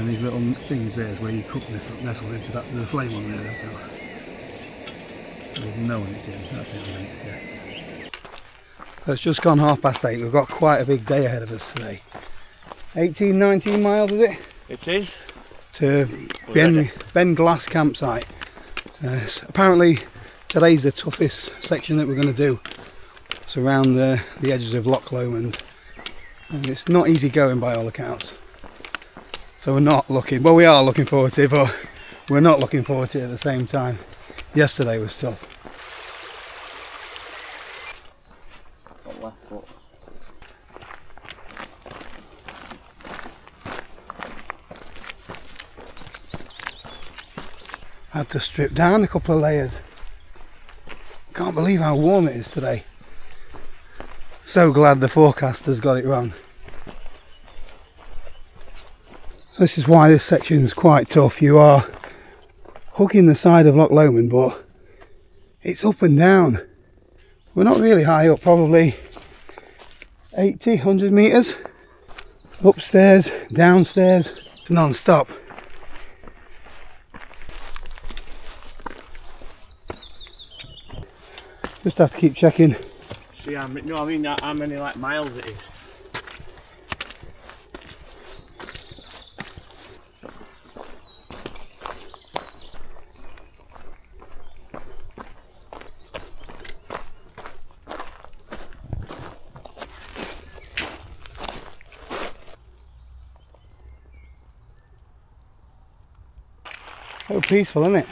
And these little things there is where you cook nestled into that. There's a flame on there. So there's no one it's in. That's it, I think. Yeah. So it's just gone 8:30. We've got quite a big day ahead of us today. 18, 19 miles, is it? It is. To Ben Glass campsite. Apparently today's the toughest section that we're going to do. It's around the edges of Loch Lomond, and it's not easy going by all accounts. So we're not looking, well, we are looking forward to it, but we're not looking forward to it at the same time. Yesterday was tough. Left foot. Had to strip down a couple of layers. Can't believe how warm it is today. So glad the forecaster's got it wrong. So this is why this section is quite tough. You are hugging the side of Loch Lomond, but it's up and down. We're not really high up, probably 80, 100 metres. Upstairs, downstairs, it's non-stop. Just have to keep checking. See, I mean how many like miles it is. So peaceful, isn't it?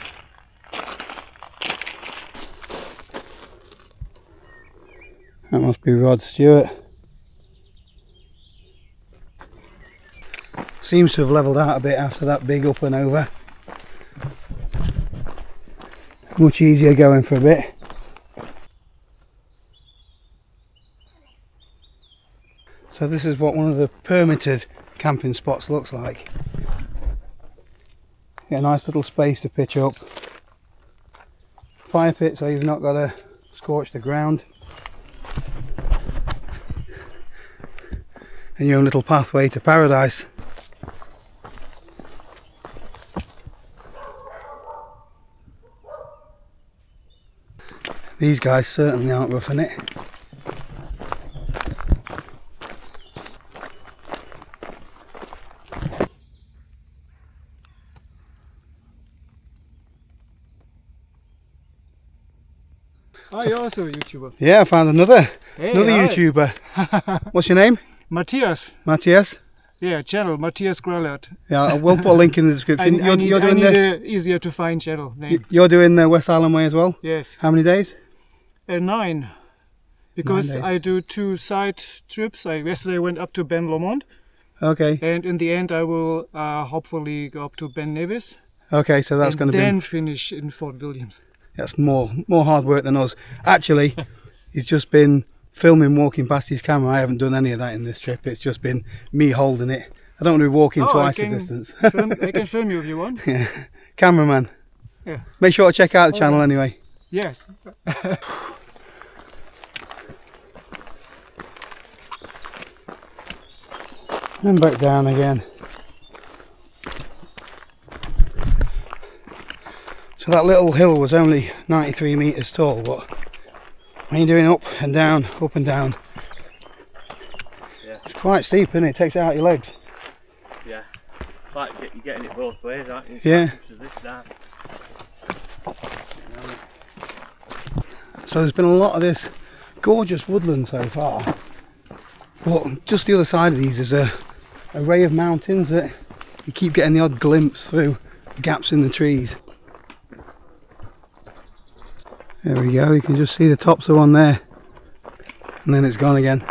That must be Rod Stewart. Seems to have levelled out a bit after that big up and over. Much easier going for a bit. So this is what one of the permitted camping spots looks like. Get a nice little space to pitch up. Fire pit so you've not got to scorch the ground. And your own little pathway to paradise. These guys certainly aren't roughing it. Are you also a YouTuber? Yeah, I found another Hey, YouTuber. What's your name? Matthias. Matthias? Yeah, channel Matthias Grellert. Yeah, we'll put a link in the description. I need an easier to find channel name. You're doing the West Highland Way as well? Yes. How many days? 9. Because 9 days. I do 2 side trips. Yesterday I went up to Ben Lomond. Okay. And in the end I will hopefully go up to Ben Nevis. Okay, so that's going to be... then finish in Fort Williams. That's more hard work than us. Actually, he's just been filming walking past his camera. I haven't done any of that in this trip. It's just been me holding it. I don't want to be walking twice the distance. I can film you if you want. Yeah. Cameraman. Yeah. Make sure to check out the channel anyway. Yes. And back down again. So that little hill was only 93 metres tall, but when you're doing up and down, Yeah. It's quite steep, isn't it? It takes it out your legs. Yeah. It's like you're getting it both ways, aren't you? Yeah. This, that. So there's been a lot of this gorgeous woodland so far, but just the other side of these is a array of mountains that you keep getting the odd glimpse through gaps in the trees. There we go, you can just see the tops of one there, and then it's gone again.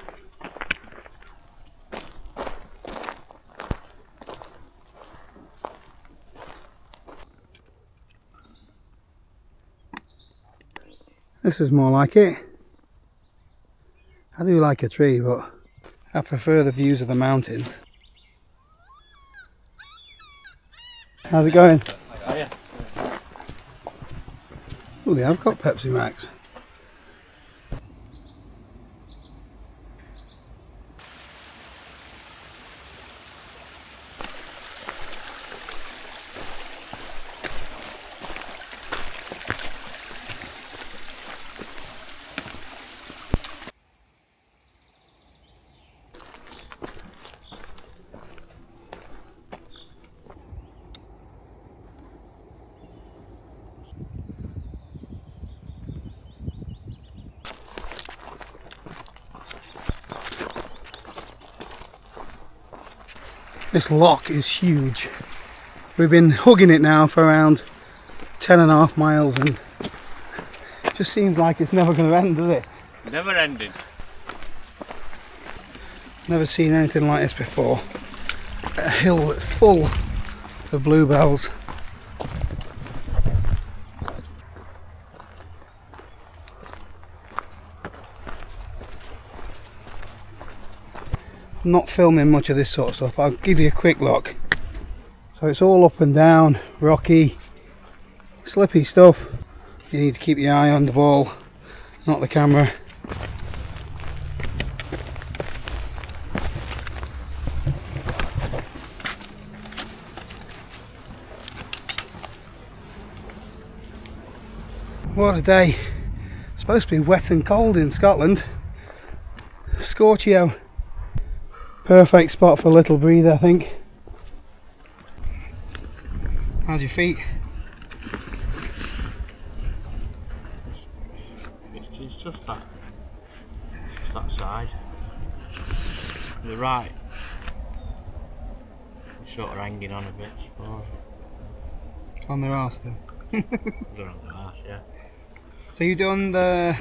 This is more like it. I do like a tree, but I prefer the views of the mountains. How's it going? Oh yeah. Oh, they have got Pepsi Max. This lock is huge. We've been hugging it now for around 10.5 miles and it just seems like it's never going to end, does it? Never ending. Never seen anything like this before. A hill that's full of bluebells. I'm not filming much of this sort of stuff, I'll give you a quick look. So it's all up and down, rocky, slippy stuff. You need to keep your eye on the ball, not the camera. What a day. It's supposed to be wet and cold in Scotland. Scorchio. Perfect spot for a little breather, I think. How's your feet? It's just that side. The right. It's sort of hanging on a bit, I suppose. On their arse then? They're on the arse, yeah. So you've done the,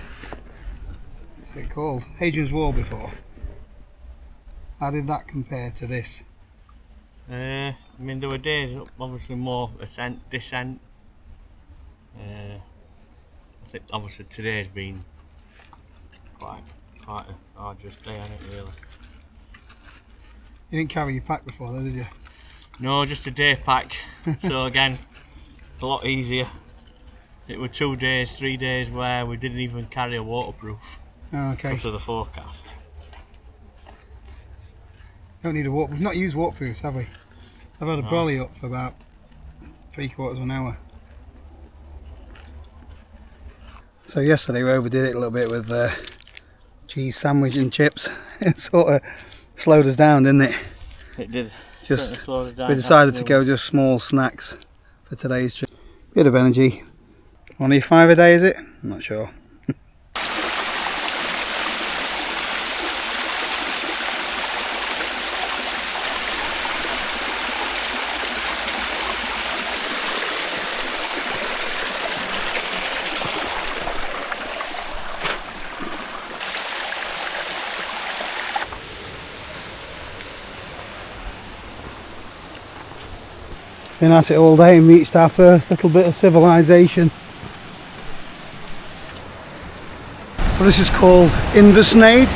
what's it called? Hadrian's Wall before? How did that compare to this? I mean, there were days, obviously more ascent, descent. I think obviously today's been quite a arduous day, hasn't it, really? You didn't carry your pack before though, did you? No, just a day pack. So again, a lot easier. It were 2 days, 3 days where we didn't even carry a waterproof. Oh, okay. Because of the forecast. Don't need a waterproof. We've not used waterproofs, have we? I've had a brolly up for about 3/4 of an hour. So yesterday we overdid it a little bit with cheese sandwich and chips. It sort of slowed us down, didn't it? It did. Just slowed us down. we decided to go just small snacks for today's trip. Bit of energy. Only 5 a day, is it? I'm not sure. Been at it all day and reached our first little bit of civilization. So this is called Inversnaid.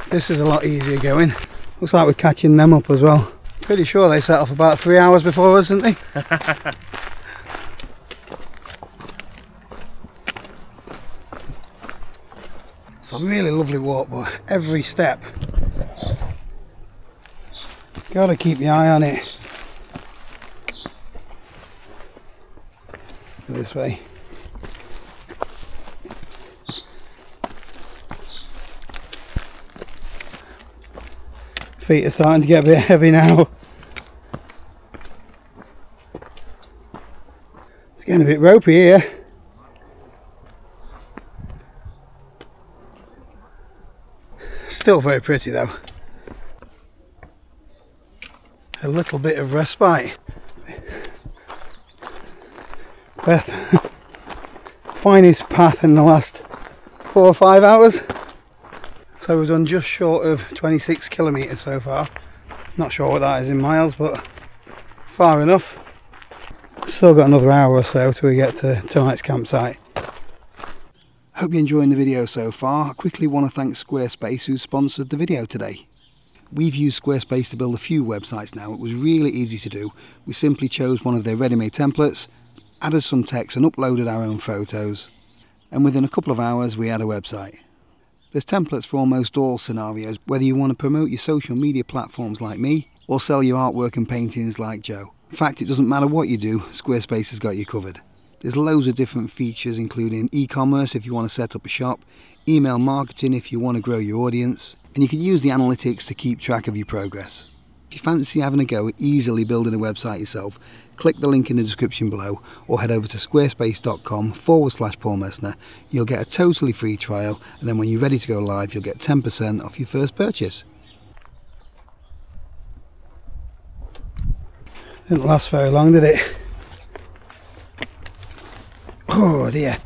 This is a lot easier going. Looks like we're catching them up as well. Pretty sure they set off about 3 hours before us, didn't they? It's a really lovely walk, but every step, gotta keep your eye on it. This way. Feet are starting to get a bit heavy now. It's getting a bit ropey here. Still very pretty though. A little bit of respite. But finest path in the last 4 or 5 hours. So we've done just short of 26 kilometres so far. Not sure what that is in miles, but far enough. Still got another hour or so till we get to tonight's campsite. Hope you're enjoying the video so far. I quickly want to thank Squarespace who sponsored the video today. We've used Squarespace to build a few websites now. It was really easy to do. We simply chose one of their ready-made templates, added some text and uploaded our own photos. And within a couple of hours we had a website. There's templates for almost all scenarios, whether you want to promote your social media platforms like me, or sell your artwork and paintings like Joe. In fact, it doesn't matter what you do, Squarespace has got you covered. There's loads of different features, including e-commerce if you want to set up a shop, email marketing if you want to grow your audience, and you can use the analytics to keep track of your progress. If you fancy having a go at easily building a website yourself, click the link in the description below or head over to squarespace.com/Paul Messner. You'll get a totally free trial, and then when you're ready to go live, you'll get 10% off your first purchase. Didn't last very long, did it? Oh dear.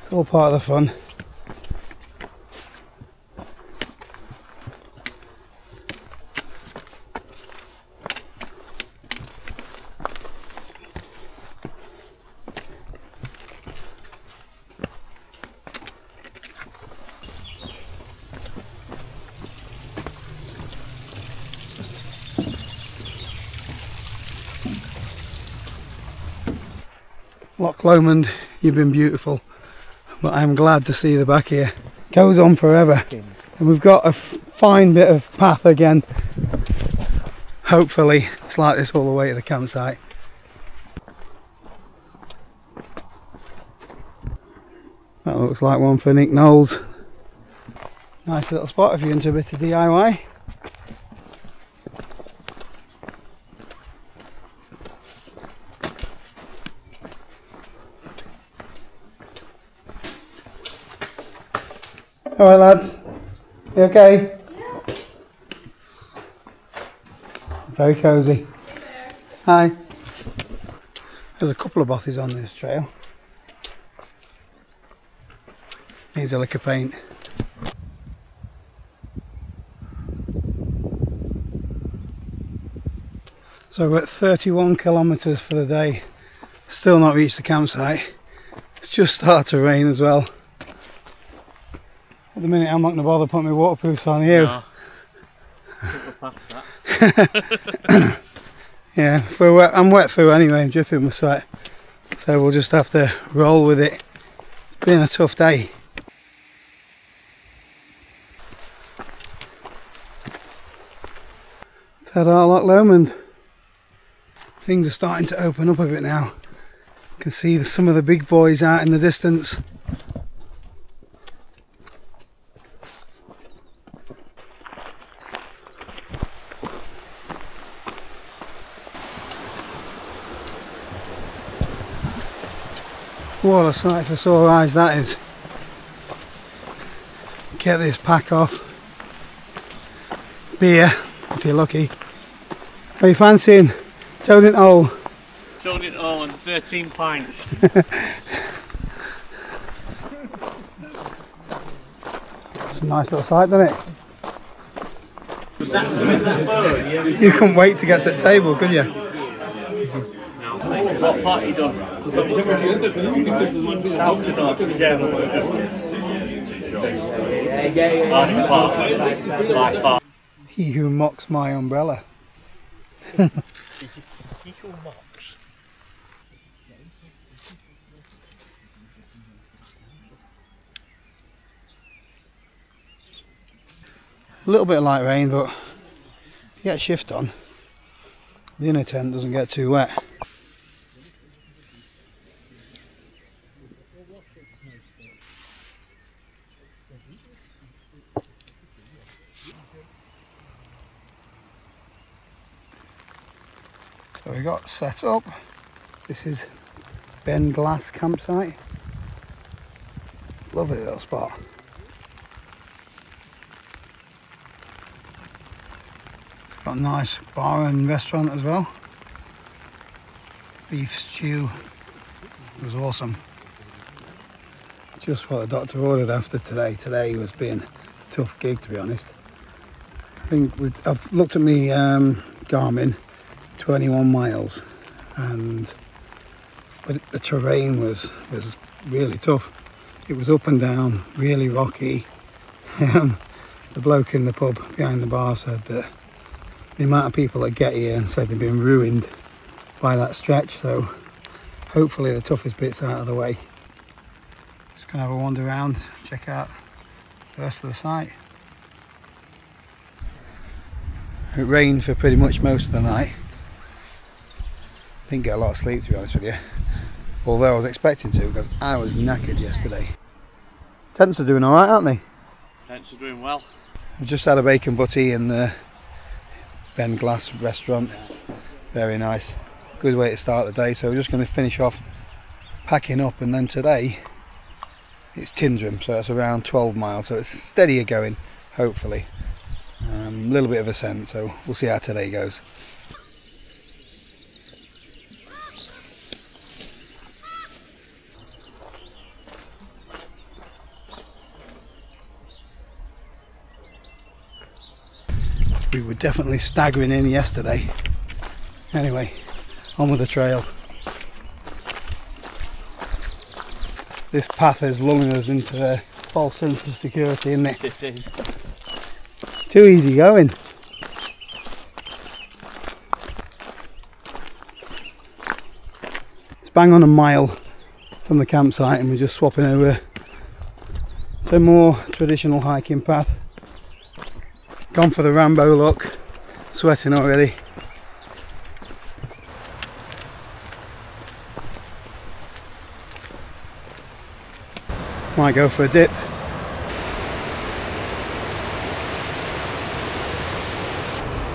It's all part of the fun. Loch Lomond, you've been beautiful, but I'm glad to see the back here. Goes on forever, and we've got a fine bit of path again. Hopefully it's like this all the way to the campsite. That looks like one for Nick Knowles. Nice little spot if you're into a bit of DIY. Alright lads, you okay? Yeah. Very cosy. Hi. There's a couple of bothies on this trail. Needs a lick of paint. So we're at 31 kilometres for the day. Still not reached the campsite. It's just started to rain as well. At the minute I'm not going to bother putting my waterproofs on you. No. Past that. Yeah, I'm wet through anyway, I'm dripping with sweat. So we'll just have to roll with it. It's been a tough day. Ta-da, Loch Lomond. Things are starting to open up a bit now. You can see some of the big boys out in the distance. What a sight for sore eyes that is. Get this pack off. Beer, if you're lucky. Are you fancying toad it all? Toad it all and 13 pints. It's a nice little sight, doesn't it? You couldn't wait to get to the table, could you? What part you done? South to north. Last part, by far. He who mocks my umbrella. He who mocks. A little bit of light rain, but if you get a shift on, the inner tent doesn't get too wet. So we got set up. This is Ben Glass campsite. Lovely little spot. It's got a nice bar and restaurant as well. Beef stew. It was awesome. Just what the doctor ordered after today. Today was being a tough gig, to be honest. I think I've looked at me Garmin. 21 miles, but the terrain was really tough. It was up and down, really rocky. The bloke in the pub behind the bar said that the amount of people that get here and said they've been ruined by that stretch, so hopefully the toughest bit's out of the way. Just gonna have a wander around, check out the rest of the site. It rained for pretty much most of the night. Didn't get a lot of sleep, to be honest with you. although I was expecting to because I was knackered yesterday. Tents are doing alright, aren't they? Tents are doing well. We've just had a bacon butty in the Ben Glass restaurant. Very nice. Good way to start the day. So we're just going to finish off packing up, and then today it's Tyndrum, so it's around 12 miles, so it's steadier going, hopefully. A little bit of ascent, so we'll see how today goes. We were definitely staggering in yesterday. Anyway, on with the trail. This path is lulling us into a false sense of security, isn't it? It is. Too easy going. It's bang on a mile from the campsite, and we're just swapping over to a more traditional hiking path. Gone for the Rambo look, sweating already. Might go for a dip.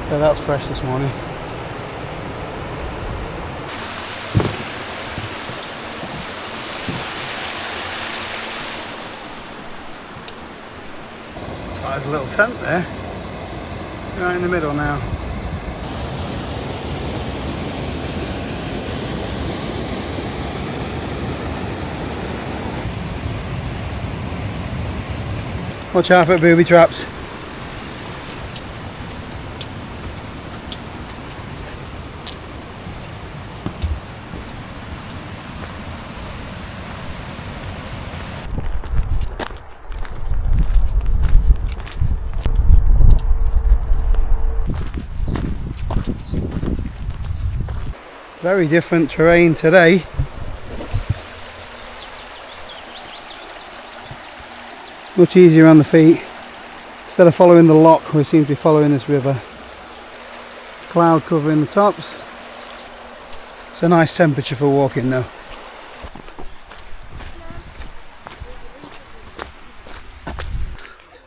So that's fresh this morning. Oh, there's a little tent there. Right in the middle now. Watch out for booby traps. Very different terrain today. Much easier on the feet. Instead of following the lock, we seem to be following this river. Cloud covering the tops. It's a nice temperature for walking though.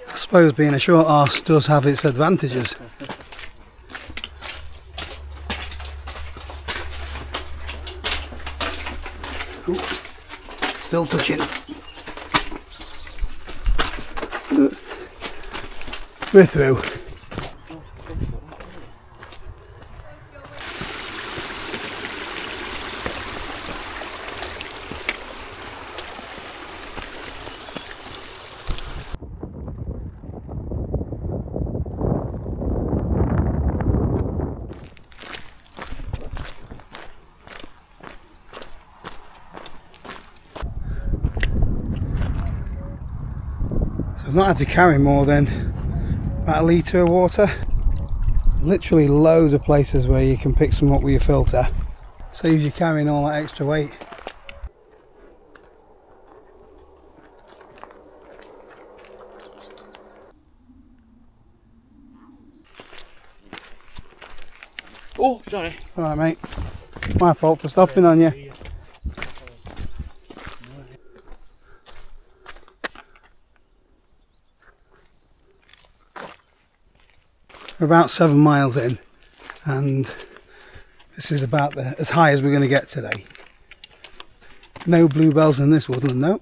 I suppose being a short arse does have its advantages. Ooh, still touching. We're through. So I've not had to carry more than about a litre of water. Literally loads of places where you can pick some up with your filter. Saves you carrying all that extra weight. Oh, sorry. Alright mate, my fault for stopping on you. We're about 7 miles in, and this is about as high as we're going to get today. No bluebells in this woodland though.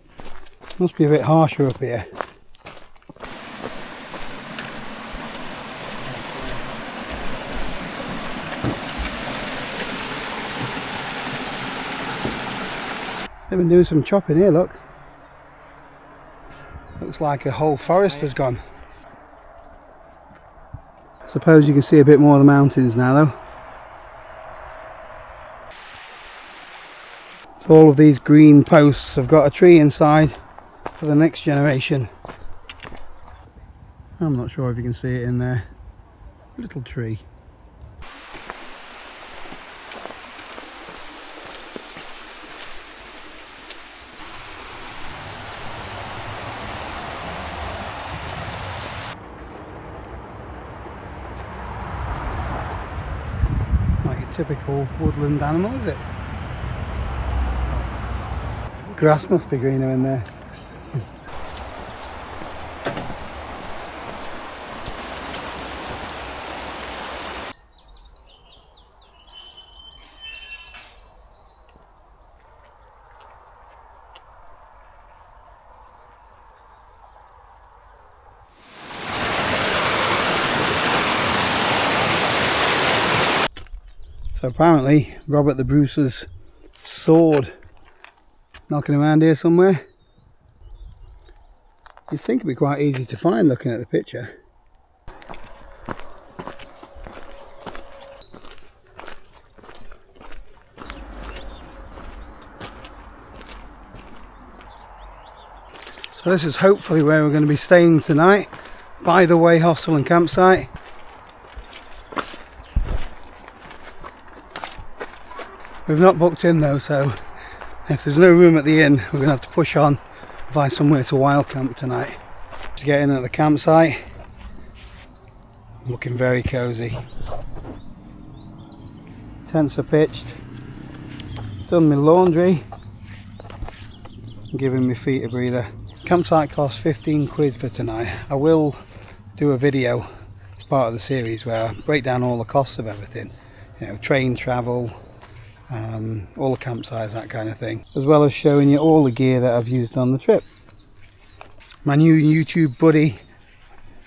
Must be a bit harsher up here. They've been doing some chopping here, look. Looks like a whole forest has gone. Suppose you can see a bit more of the mountains now though. So all of these green posts have got a tree inside for the next generation. I'm not sure if you can see it in there. Little tree. Typical woodland animal, is it? Grass must be greener in there. So apparently Robert the Bruce's sword knocking around here somewhere. You'd think it'd be quite easy to find looking at the picture. So this is hopefully where we're going to be staying tonight. By the Way Hostel and Campsite. We've not booked in though, so if there's no room at the inn, we're going to have to push on and find somewhere to wild camp tonight. To get in at the campsite, looking very cosy. Tents are pitched, done my laundry, and giving my feet a breather. Campsite costs 15 quid for tonight. I will do a video as part of the series where I break down all the costs of everything, you know, train travel, all the campsites, that kind of thing, as well as showing you all the gear that I've used on the trip. My new YouTube buddy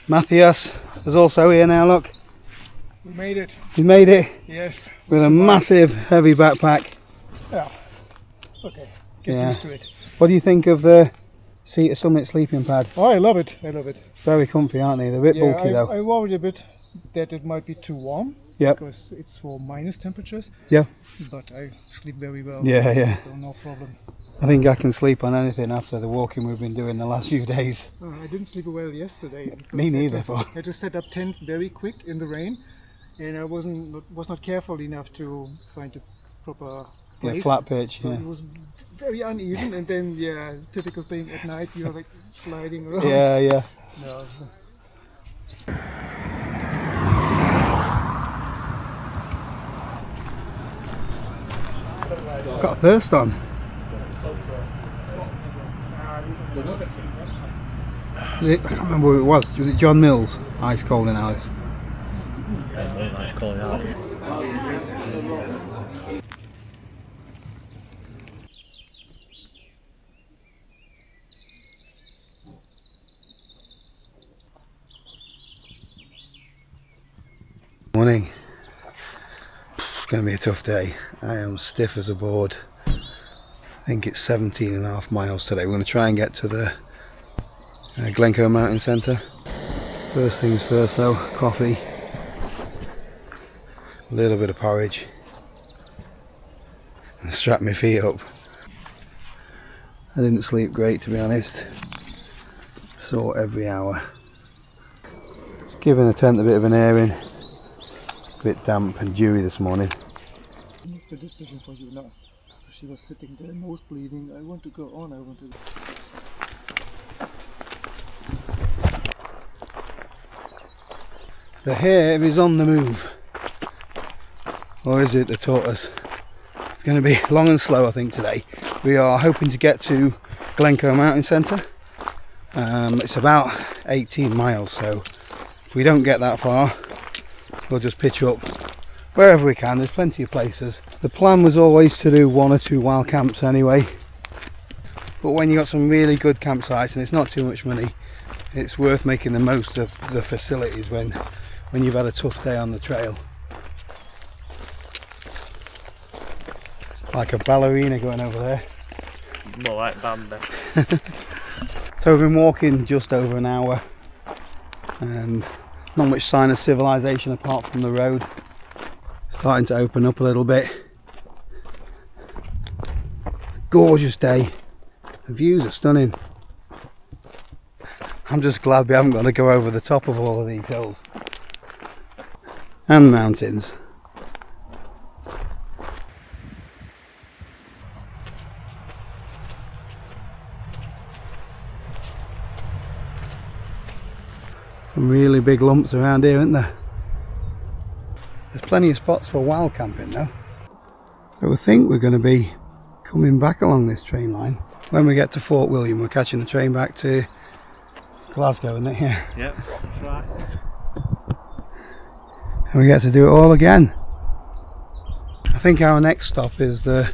Matthias is also here now, look. We made it. You made it? Yes. With a massive heavy backpack. Yeah, it's okay. Get used to it. What do you think of the Cedar Summit sleeping pad? Oh, I love it. I love it. Very comfy, aren't they? They're a bit bulky though. I worried a bit that it might be too warm. Yep. Because it's for minus temperatures. Yeah. But I sleep very well. Yeah. So no problem. I think I can sleep on anything after the walking we've been doing the last few days. I didn't sleep well yesterday. Me neither. I had to set up tent very quick in the rain, and I was not careful enough to find a proper place. Yeah, flat pitch. So yeah. it was very uneven, and then typical thing at night you're like sliding around. Yeah. No. Got a thirst on. I can't remember who it was. Was it John Mills? Ice cold in Alice. Ice cold in Alice. Morning. It's going to be a tough day. I am stiff as a board. I think it's 17.5 miles today. We're going to try and get to the Glencoe Mountain Centre. First things first though, coffee, a little bit of porridge, and strap my feet up. I didn't sleep great, to be honest. Sore every hour. Giving the tent a bit of an airing. A bit damp and dewy this morning. The decision for you now. She was sitting there, nose bleeding. I want to go on. I want to. The hare is on the move. Or is it the tortoise? It's going to be long and slow, I think, today. We are hoping to get to Glencoe Mountain Centre. It's about 18 miles, so if we don't get that far, we'll just pitch up wherever we can. There's plenty of places. The plan was always to do 1 or 2 wild camps anyway, but when you got some really good campsites and it's not too much money, it's worth making the most of the facilities when you've had a tough day on the trail. Like a ballerina going over there. More like Bambi. So we've been walking just over an hour and not much sign of civilization apart from the road. Starting to open up a little bit. Gorgeous day. The views are stunning. I'm just glad we haven't got to go over the top of all of these hills and mountains. Some really big lumps around here, isn't there? There's plenty of spots for wild camping though. So I think we're going to be coming back along this train line. when we get to Fort William, we're catching the train back to Glasgow, isn't it? Yeah. Yep, that's right. And we get to do it all again. I think our next stop is the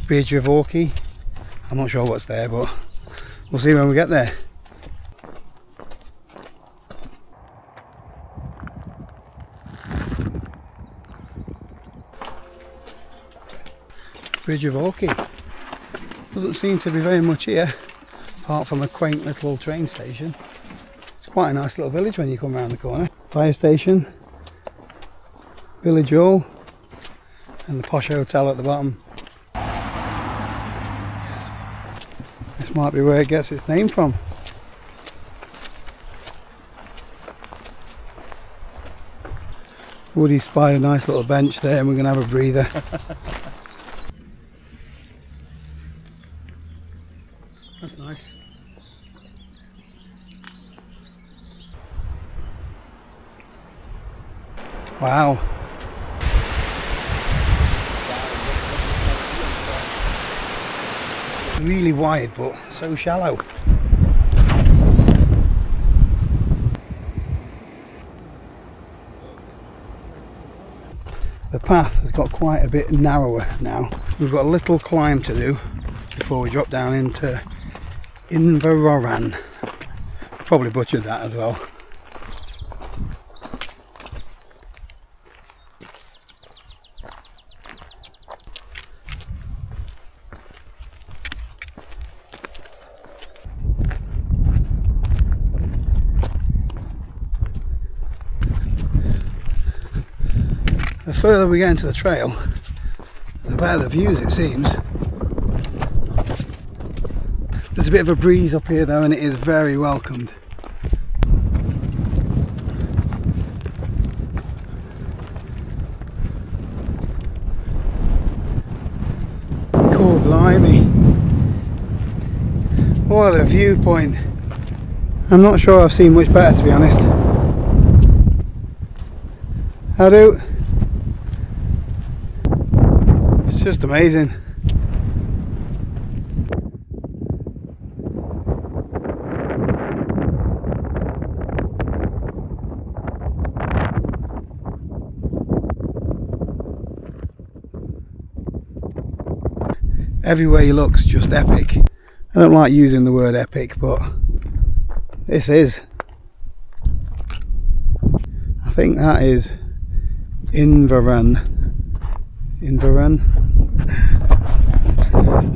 Bridge of Orkney. I'm not sure what's there, but we'll see when we get there. Bridge of Orkney. Doesn't seem to be very much here, apart from a quaint little train station. It's quite a nice little village when you come around the corner. Fire station, village hall, and the posh hotel at the bottom. This might be where it gets its name from. Woody spied a nice little bench there, and we're going to have a breather. That's nice. Wow. Really wide, but so shallow. The path has got quite a bit narrower now. We've got a little climb to do before we drop down into Inveroran. Probably butchered that as well. The further we get into the trail, the better the views, it seems. There's a bit of a breeze up here though, and it is very welcomed. Cool, blimey. What a viewpoint. I'm not sure I've seen much better, to be honest. How do? It's just amazing. Everywhere you look's just epic. I don't like using the word epic, but this is. I think that is Inveran. Inveran?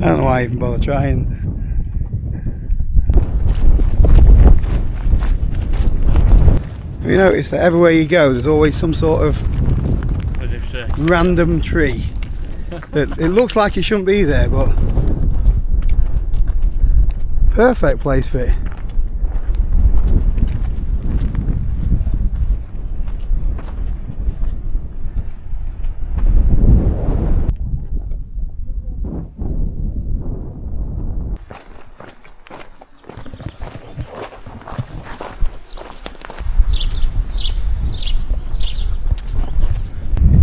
I don't know why I even bother trying. Have you noticed that everywhere you go there's always some sort of random tree that it looks like it shouldn't be there, but perfect place for it.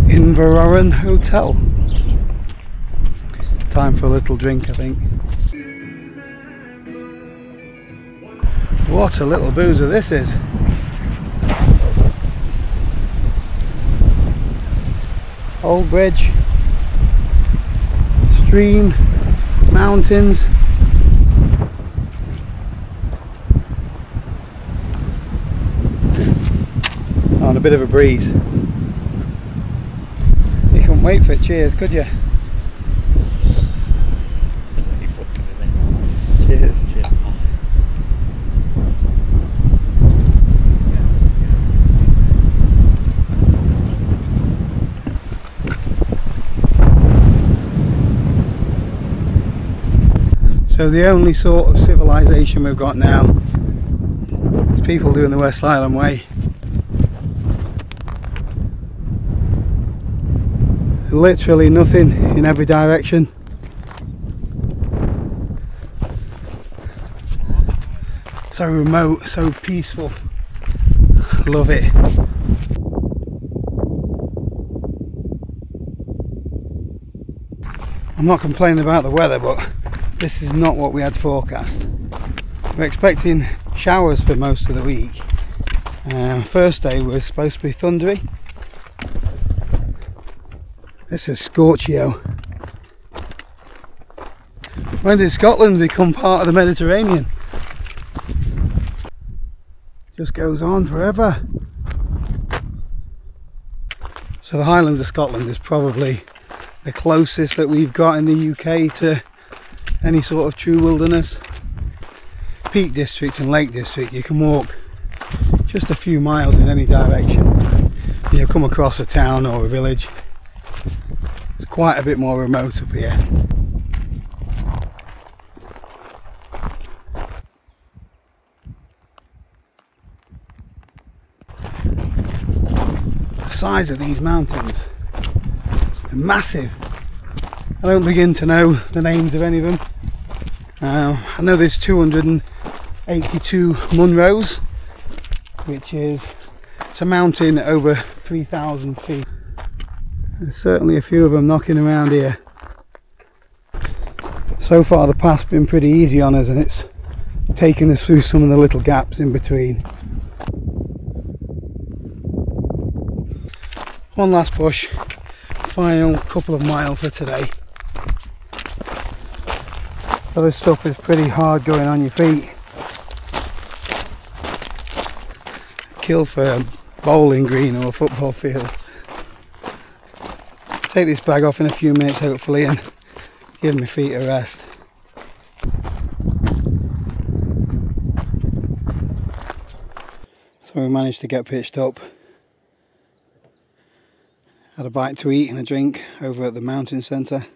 Inveroran Hotel. Time for a little drink, I think. What a little boozer this is. Old bridge, stream, mountains. Oh, and a bit of a breeze. You couldn't wait for it, cheers, could you? Cheers. Cheers. So the only sort of civilization we've got now is people doing the West Highland Way. Literally nothing in every direction. So remote, so peaceful. Love it. I'm not complaining about the weather, but this is not what we had forecast. We're expecting showers for most of the week. First day was supposed to be thundery. This is scorchio. When did Scotland become part of the Mediterranean? Just goes on forever. So the Highlands of Scotland is probably the closest that we've got in the UK to any sort of true wilderness. Peak District and Lake District, you can walk just a few miles in any direction. You'll come across a town or a village. It's quite a bit more remote up here. The size of these mountains are massive. I don't begin to know the names of any of them. I know there's 282 Munros, which is it's a mountain over 3,000 feet. There's certainly a few of them knocking around here. So far the path's been pretty easy on us, and it's taken us through some of the little gaps in between. One last push, final couple of miles for today. Other stuff is pretty hard going on your feet. Kill for a bowling green or a football field. Take this bag off in a few minutes hopefully and give my feet a rest. So we managed to get pitched up. Had a bite to eat and a drink over at the mountain centre.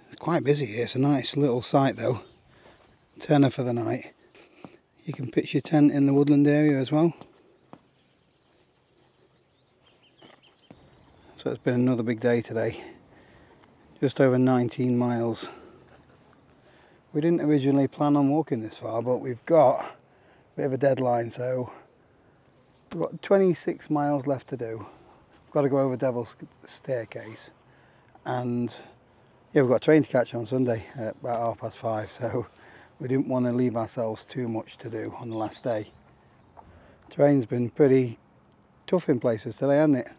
It's quite busy here, it's a nice little site though. Turner for the night. You can pitch your tent in the woodland area as well. So it's been another big day today. Just over 19 miles. We didn't originally plan on walking this far, but we've got a bit of a deadline, so we've got 26 miles left to do. We've got to go over Devil's Staircase, and yeah, we've got a train to catch on Sunday at about 5:30, so we didn't want to leave ourselves too much to do on the last day. Terrain's been pretty tough in places today, hasn't it?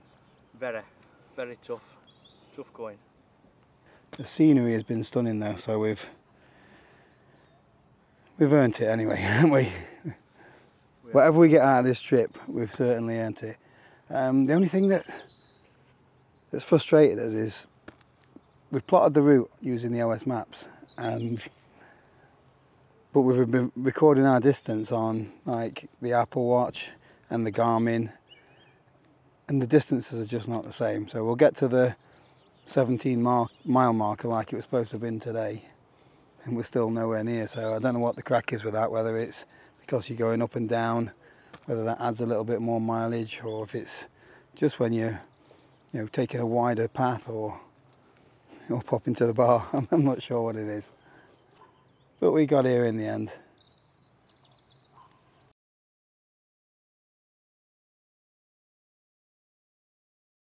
Very tough going. The scenery has been stunning though, so we've earned it anyway, haven't we? Whatever we get out of this trip, we've certainly earned it. The only thing that's frustrated us is we've plotted the route using the OS maps, but we've been recording our distance on like the Apple Watch and the Garmin, and the distances are just not the same. So we'll get to the 17-mile marker like it was supposed to have been today, and we're still nowhere near. So I don't know what the crack is with that, whether it's because you're going up and down, whether that adds a little bit more mileage, or if it's just when you're taking a wider path or pop into the bar. I'm not sure what it is, but we got here in the end.